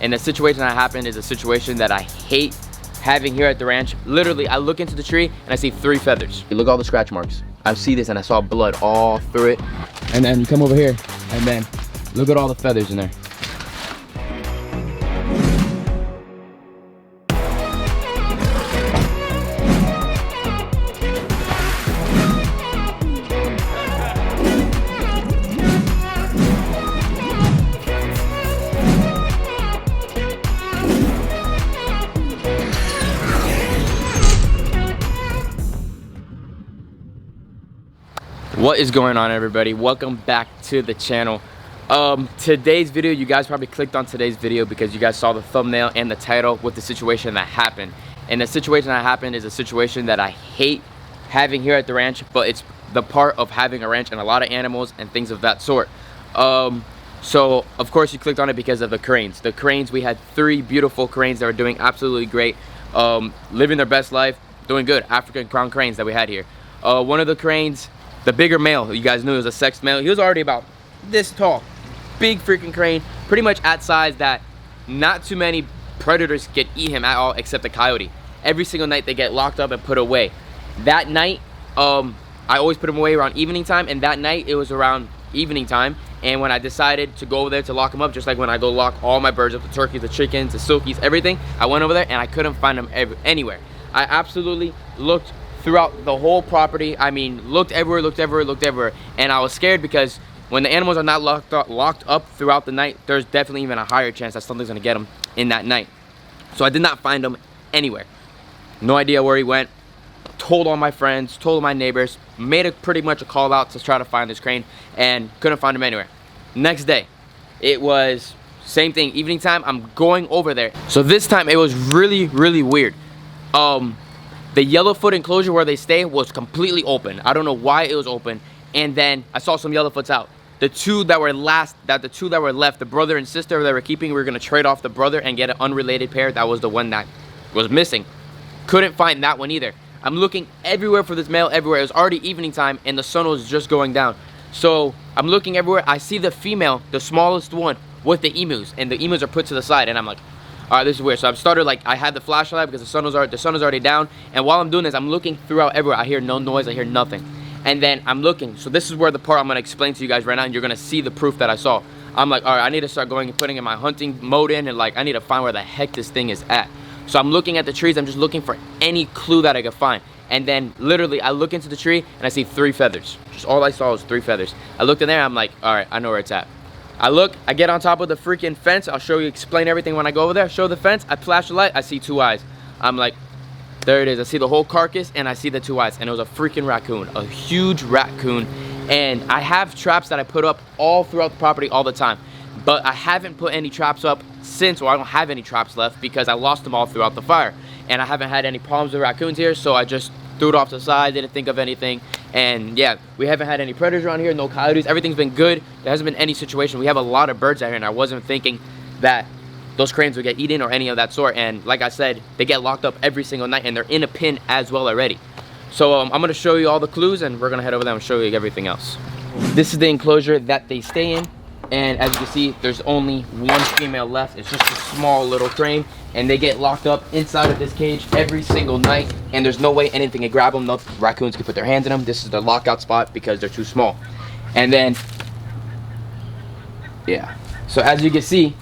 And the situation that happened is a situation that I hate having here at the ranch. Literally, I look into the tree and I see 3 feathers. Look at all the scratch marks. I see this and I saw blood all through it. And then you come over here and then look at all the feathers in there. What is going on, everybody? Welcome back to the channel. Today's video, you guys probably clicked on today's video because you guys saw the thumbnail and the title with the situation that happened. And the situation that happened is a situation that I hate having here at the ranch, but it's the part of having a ranch and a lot of animals and things of that sort. So of course you clicked on it because of the cranes. The cranes, we had 3 beautiful cranes that were doing absolutely great, living their best life, doing good. African crown cranes that we had here. One of the cranes, the bigger male, you guys knew it was a sexed male. He was already about this tall. Big freaking crane, pretty much at size that not too many predators can eat him at all except the coyote. Every single night they get locked up and put away. That night, I always put him away around evening time, and that night it was around evening time. And when I decided to go over there to lock him up, just like when I go lock all my birds up, the turkeys, the chickens, the silkies, everything, I went over there and I couldn't find him anywhere. I absolutely looked throughout the whole property. I mean, looked everywhere, and I was scared because when the animals are not locked up throughout the night, there's definitely even a higher chance that something's gonna get them in that night. So I did not find him anywhere. No idea where he went. Told all my friends, told my neighbors, made pretty much a call out to try to find this crane, and couldn't find him anywhere. Next day, it was same thing, evening time. I'm going over there. So this time it was really weird. The Yellowfoot enclosure where they stay was completely open. I don't know why it was open. And then I saw some Yellowfoots out. The two that were left, the brother and sister that we're keeping, we were gonna trade off the brother and get an unrelated pair. That was the one that was missing. Couldn't find that one either. I'm looking everywhere for this male, everywhere. It was already evening time and the sun was just going down. So I'm looking everywhere. I see the female, the smallest one, with the emus, and the emus are put to the side, and I'm like, all right, this is weird. So I've started, like, I had the flashlight because the sun was already down, and while I'm doing this, I'm looking throughout everywhere. I hear no noise, I hear nothing, and then I'm looking. So this is where the part I'm gonna explain to you guys right now, and you're gonna see the proof that I saw. I'm like, all right, I need to start going and putting in my hunting mode in, and like, I need to find where the heck this thing is at. So I'm looking at the trees. I'm just looking for any clue that I could find, and then literally I look into the tree and I see 3 feathers. Just all I saw was 3 feathers. I looked in there. I'm like, all right, I know where it's at. I look, I get on top of the freaking fence. I'll show you, explain everything when I go over there. Show the fence, I flash the light, I see 2 eyes. I'm like, there it is. I see the whole carcass and I see the 2 eyes. And it was a freaking raccoon, a huge raccoon. And I have traps that I put up all throughout the property all the time. But I haven't put any traps up since, or I don't have any traps left because I lost them all throughout the fire. And I haven't had any problems with raccoons here, so I just threw it off to the side, didn't think of anything. And yeah, we haven't had any predators around here, no coyotes. Everything's been good. There hasn't been any situation. We have a lot of birds out here, and I wasn't thinking that those cranes would get eaten or any of that sort. And like I said, they get locked up every single night, and they're in a pen as well already. So I'm gonna show you all the clues, and we're gonna head over there and show you everything else. This is the enclosure that they stay in. And as you can see, there's only 1 female left. It's just a small little crane, and they get locked up inside of this cage every single night, and there's no way anything can grab them. No raccoons can put their hands in them. This is the lockout spot because they're too small. And then, yeah. So as you can see,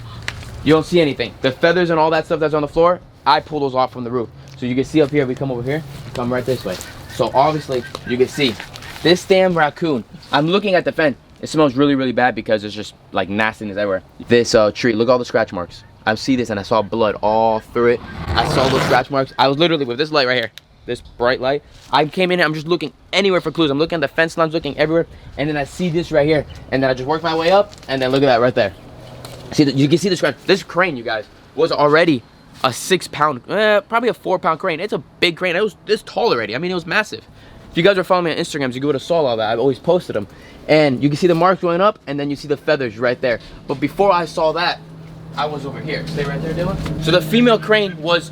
you don't see anything. The feathers and all that stuff that's on the floor, I pull those off from the roof. So you can see up here, we come over here, come right this way. So obviously, you can see this damn raccoon. I'm looking at the fence. It smells really bad because there's just like nastiness everywhere. This tree, look at all the scratch marks. I see this and I saw blood all through it. I saw those scratch marks. I was literally with this light right here, this bright light. I came in here, I'm just looking anywhere for clues. I'm looking at the fence lines, looking everywhere, and then I see this right here, and then I just work my way up, and then look at that right there. See, you can see the scratch. This crane, you guys, was already a 6 pound, probably a 4 pound crane. It's a big crane. It was this tall already. I mean, it was massive. If you guys are following me on Instagram, you would have saw all that. I've always posted them. And you can see the marks going up, and then you see the feathers right there. But before I saw that, I was over here. Stay right there, Dylan. So the female crane was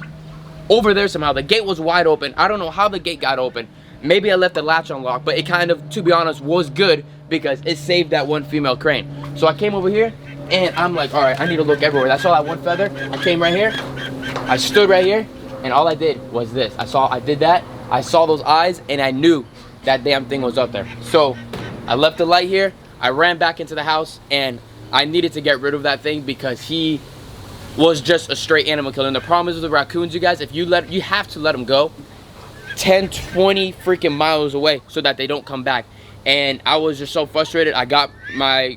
over there somehow. The gate was wide open. I don't know how the gate got open. Maybe I left the latch unlocked, but it kind of, to be honest, was good because it saved that 1 female crane. So I came over here, And I'm like, all right, I need to look everywhere. I saw that one feather. I came right here. I stood right here, and all I did was this. I did that. I saw those eyes, and I knew that damn thing was up there. So I left the light here. I ran back into the house, and I needed to get rid of that thing because he was just a straight animal killer. And the problem is with the raccoons, you guys, if you have to let them go 10, 20 freaking miles away so that they don't come back. And I was just so frustrated. I got my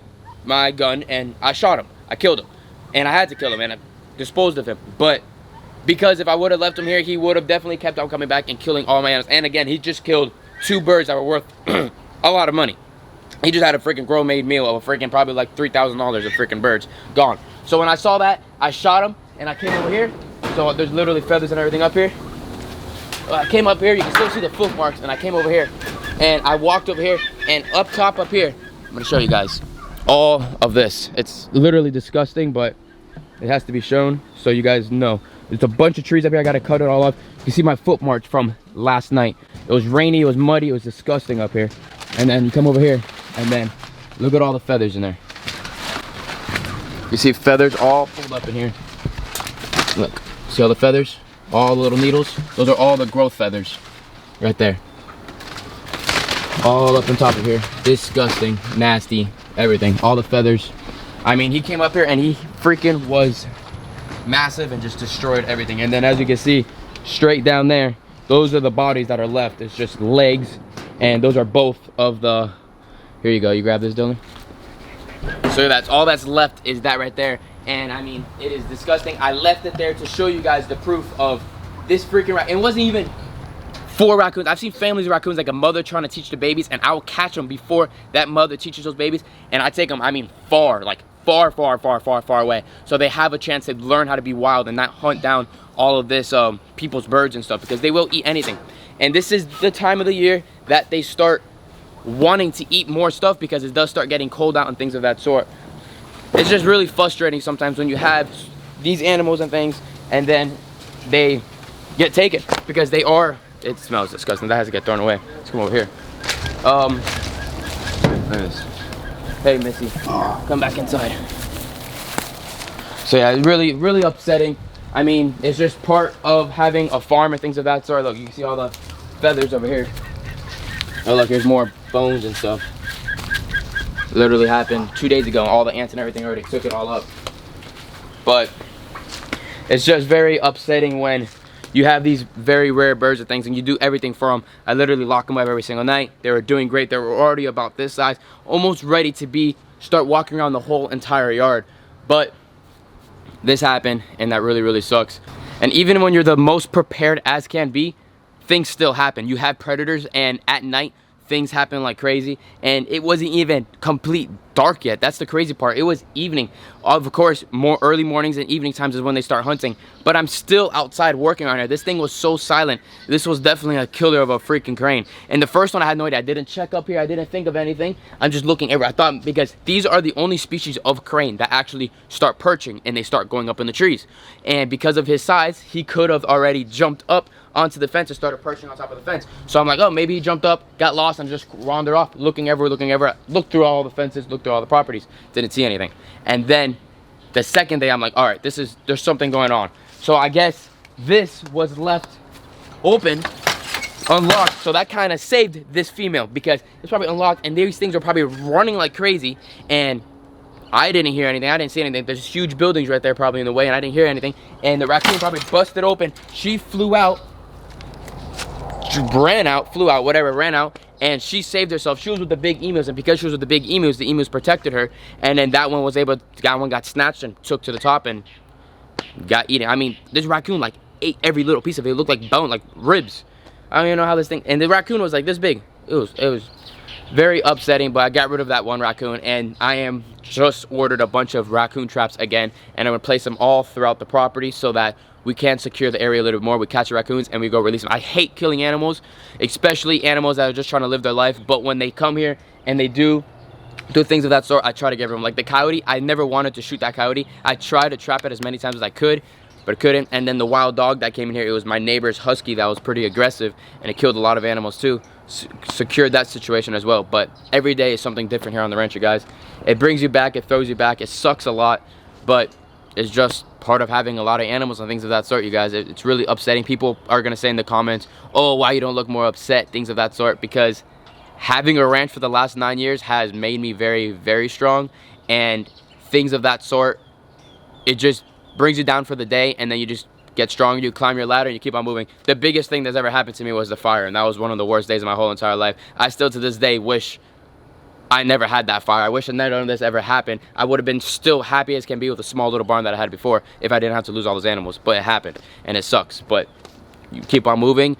gun and I shot him. I killed him. And I had to kill him, and I disposed of him. But because if I would have left him here, he would have definitely kept on coming back and killing all my animals. And again, he just killed 2 birds that were worth a lot of money. He just had a freaking grown-made meal of a freaking probably like $3,000 of freaking birds gone. So when I saw that, I shot him, and I came over here. So there's literally feathers and everything up here. I came up here, you can still see the foot marks, and I came over here, and I walked over here, and up top up here, I'm gonna show you guys all of this. It's literally disgusting, but it has to be shown so you guys know. There's a bunch of trees up here. I gotta cut it all off. You can see my foot marks from last night. It was rainy, it was muddy, it was disgusting up here. And then you come over here, and then look at all the feathers in there. You see feathers all pulled up in here. Look, see all the feathers? All the little needles? Those are all the growth feathers right there. All up on top of here. Disgusting, nasty, everything. All the feathers. I mean, he came up here and he freaking was massive and just destroyed everything. And then as you can see, straight down there, those are the bodies that are left. It's just legs, and those are both of the, here you go, you grab this, Dylan. So that's all that's left, is that right there. And I mean, it is disgusting. I left it there to show you guys the proof of this freaking raccoon. It wasn't even 4 raccoons. I've seen families of raccoons, like a mother trying to teach the babies, and I will catch them before that mother teaches those babies, and I take them, I mean, far, like far away, so they have a chance to learn how to be wild and not hunt down all of this people's birds and stuff, because they will eat anything. And this is the time of the year that they start wanting to eat more stuff, because it does start getting cold out and things of that sort. It's just really frustrating sometimes when you have these animals and things, and then they get taken, because they are, it smells disgusting. That has to get thrown away. Let's come over here. Look at this. Hey, Missy, come back inside. So yeah, it's really upsetting. I mean, it's just part of having a farm and things of that sort. Look, you can see all the feathers over here. Oh, look, here's more bones and stuff. Literally happened 2 days ago. All the ants and everything already took it all up. But it's just very upsetting when you have these very rare birds and things, and you do everything for them. I literally lock them up every single night. They were doing great. They were already about this size, almost ready to start walking around the whole entire yard. But this happened, and that really sucks. And even when you're the most prepared as can be, things still happen. You have predators, and at night things happen like crazy, and it wasn't even complete dark yet. That's the crazy part. It was evening. Of course, more early mornings and evening times is when they start hunting, but I'm still outside working on it. This thing was so silent. This was definitely a killer of a freaking crane. And the first one, I had no idea. I didn't check up here. I didn't think of anything. I'm just looking everywhere. I thought, because these are the only species of crane that actually start perching, and they start going up in the trees. And because of his size, he could have already jumped up onto the fence and started perching on top of the fence. So I'm like, oh, maybe he jumped up, got lost, and just wandered off, looking everywhere, looked through all the fences, looked through all the properties, didn't see anything. And then the second day, I'm like, all right, there's something going on. So I guess this was left open, unlocked, so that kind of saved this female, because it's probably unlocked, and these things are probably running like crazy, and I didn't hear anything. I didn't see anything. There's huge buildings right there probably in the way, and I didn't hear anything. And the raccoon probably busted open. She flew out, ran out, and she saved herself. She was with the big emus, and because she was with the emus protected her, and then that one got snatched and took to the top and got eaten. I mean, this raccoon like ate every little piece of it. It looked like bone, like ribs. I don't even know how this thing, and the raccoon was like this big. It was very upsetting, but I got rid of that one raccoon, and I am just ordered a bunch of raccoon traps again, and I'm gonna place them all throughout the property so that we can secure the area a little bit more. We catch the raccoons and we go release them. I hate killing animals, especially animals that are just trying to live their life, but when they come here and they do things of that sort, I try to get rid of them. Like the coyote, I never wanted to shoot that coyote. I tried to trap it as many times as I could, but I couldn't. And then the wild dog that came in here, it was my neighbor's husky that was pretty aggressive, and it killed a lot of animals too. secured that situation as well. But every day is something different here on the ranch, you guys. It brings you back, it throws you back, it sucks a lot, but it's just part of having a lot of animals and things of that sort, you guys. It's really upsetting. People are gonna say in the comments, oh, why you don't look more upset, things of that sort, because having a ranch for the last 9 years has made me very, very strong, and things of that sort, it just brings you down for the day, and then you just get stronger, you climb your ladder, and you keep on moving. The biggest thing that's ever happened to me was the fire, and that was one of the worst days of my whole entire life. I still to this day wish I never had that fire. I wish none of this ever happened. I would have been still happy as can be with a small little barn that I had before if I didn't have to lose all those animals, but it happened, and it sucks. But you keep on moving,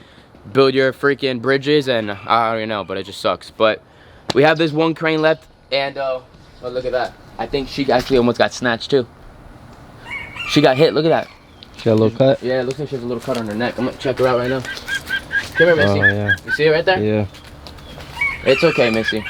build your freaking bridges, and I don't even know, but it just sucks. But we have this one crane left, and oh, look at that. I think she actually almost got snatched too. She got hit, look at that. She got a little cut? Yeah, it looks like she has a little cut on her neck. I'm gonna check her out right now. Come here, Missy. Oh, yeah. You see it right there? Yeah. It's okay, Missy.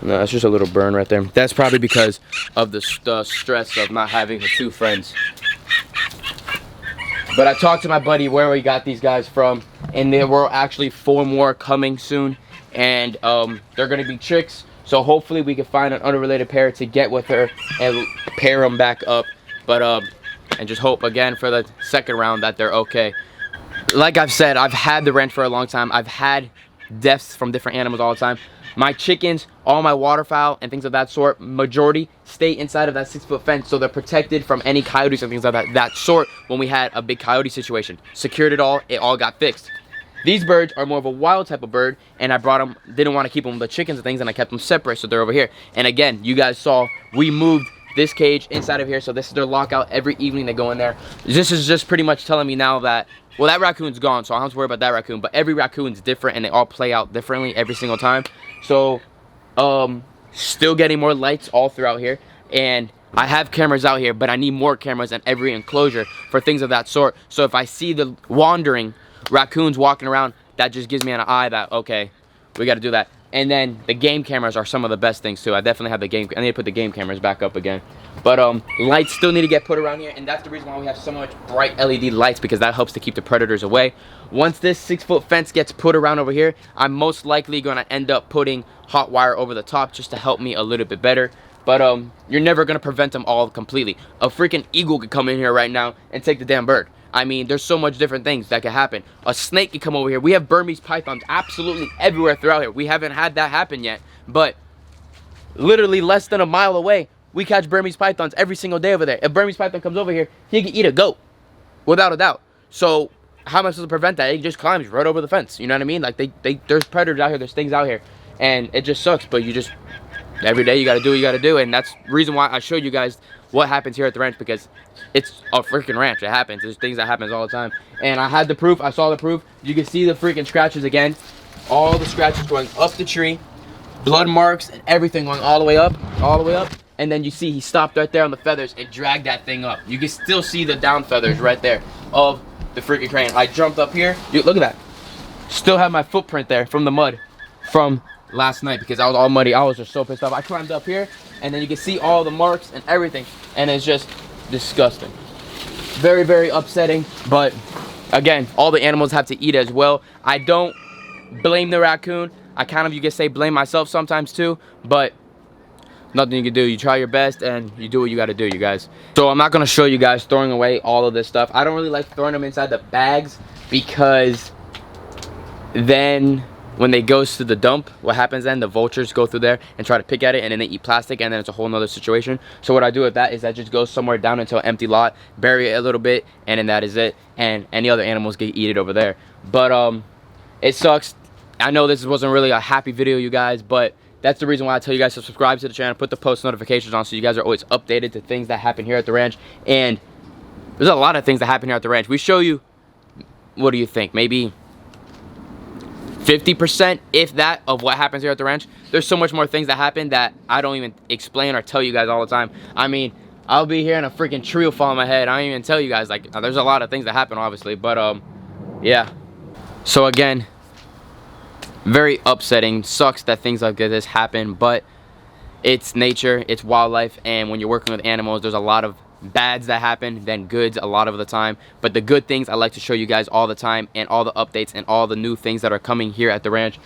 No, that's just a little burn right there. That's probably because of the stress of not having her 2 friends. But I talked to my buddy where we got these guys from, and there were actually 4 more coming soon, and they're gonna be chicks. So hopefully we can find an unrelated pair to get with her and pair them back up. But and just hope again for the second round that they're okay. Like I've said, I've had the ranch for a long time. I've had deaths from different animals all the time. My chickens, all my waterfowl and things of that sort, majority stay inside of that 6-foot fence, so they're protected from any coyotes and things like that sort. When we had a big coyote situation, secured it all got fixed. These birds are more of a wild type of bird, and I brought them, didn't want to keep them with the chickens and things, and I kept them separate, so they're over here. And again, you guys saw, we moved this cage inside of here, so this is their lockout. Every evening they go in there. This is just pretty much telling me now that, well, that raccoon's gone, so I don't have to worry about that raccoon, but every raccoon's different, and they all play out differently every single time. So still getting more lights all throughout here, and I have cameras out here, but I need more cameras in every enclosure for things of that sort. So if I see the wandering raccoons walking around, that just gives me an eye that, okay, we got to do that. And then the game cameras are some of the best things too. I definitely have the game, I need to put the game cameras back up again. But lights still need to get put around here, and that's the reason why we have so much bright LED lights, because that helps to keep the predators away. Once this 6-foot fence gets put around over here, I'm most likely going to end up putting hot wire over the top just to help me a little bit better. But you're never going to prevent them all completely. A freaking eagle could come in here right now and take the damn bird. I mean, there's so much different things that could happen. A snake could come over here. We have Burmese pythons absolutely everywhere throughout here. We haven't had that happen yet, but literally less than a mile away, we catch Burmese pythons every single day over there. If Burmese python comes over here, he can eat a goat, without a doubt. So how am I supposed to prevent that? He just climbs right over the fence. You know what I mean? Like there's predators out here, there's things out here, and it just sucks. But you just, every day you got to do what you got to do, and that's the reason why I showed you guys what happens here at the ranch, because it's a freaking ranch. It happens. There's things that happens all the time, and I had the proof. I saw the proof. You can see the freaking scratches again. All the scratches going up the tree, blood marks and everything going all the way up, and then you see he stopped right there on the feathers and dragged that thing up. You can still see the down feathers right there of the freaking crane. I jumped up here. Dude, look at that. Still have my footprint there from the mud from last night, because I was all muddy. I was just so pissed off. I climbed up here, and then you can see all the marks and everything, and it's just disgusting. Very, very upsetting. But again, all the animals have to eat as well. I don't blame the raccoon. I kind of, you can say, blame myself sometimes too, but nothing you can do. You try your best and you do what you got to do, you guys. So I'm not going to show you guys throwing away all of this stuff. I don't really like throwing them inside the bags, because then when they goes to the dump, what happens then? The vultures go through there and try to pick at it, and then they eat plastic, and then it's a whole nother situation. So what I do with that is I just go somewhere down into an empty lot, bury it a little bit, and then that is it. And any other animals can eat it over there. But it sucks. I know this wasn't really a happy video, you guys, but that's the reason why I tell you guys to subscribe to the channel, put the post notifications on, so you guys are always updated to things that happen here at the ranch. And there's a lot of things that happen here at the ranch. We show you, what do you think, maybe 50%, if that, of what happens here at the ranch. There's so much more things that happen that I don't even explain or tell you guys all the time. I mean, I'll be here and a freaking tree will fall on my head. I don't even tell you guys. Like, there's a lot of things that happen, obviously, but yeah. So again, very upsetting. Sucks that things like this happen, but it's nature, it's wildlife, and when you're working with animals, there's a lot of bads that happen than goods a lot of the time. But the good things I like to show you guys all the time, and all the updates and all the new things that are coming here at the ranch.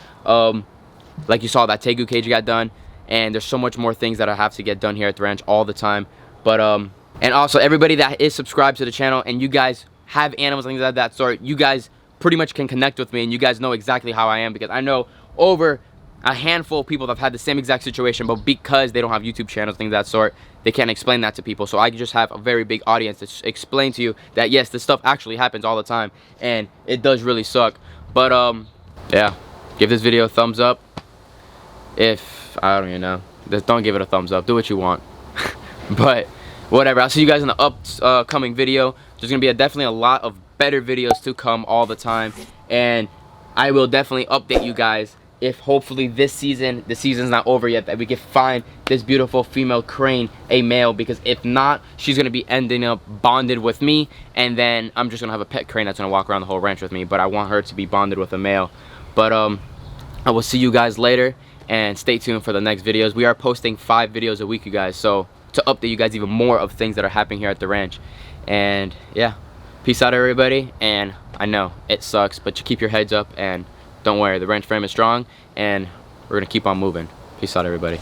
Like you saw, that tegu cage got done, and there's so much more things that I have to get done here at the ranch all the time. But and also everybody that is subscribed to the channel and you guys have animals and things of that sort, you guys pretty much can connect with me, and you guys know exactly how I am, because I know over a handful of people that have had the same exact situation, but because they don't have YouTube channels, things of that sort, they can't explain that to people. So I just have a very big audience to explain to you that yes, this stuff actually happens all the time, and it does really suck. But yeah, give this video a thumbs up. If I don't even know, just don't give it a thumbs up, do what you want. But whatever, I'll see you guys in the upcoming video. There's gonna be definitely a lot of better videos to come all the time, and I will definitely update you guys if hopefully this season, the season's not over yet, that we can find this beautiful female crane a male, because if not, she's gonna be ending up bonded with me, and then I'm just gonna have a pet crane that's gonna walk around the whole ranch with me. But I want her to be bonded with a male. But I will see you guys later, and stay tuned for the next videos. We are posting 5 videos a week, you guys, so to update you guys even more of things that are happening here at the ranch. And yeah, peace out everybody. And I know it sucks, but you keep your heads up, and don't worry, the ranch frame is strong, and we're gonna keep on moving. Peace out everybody.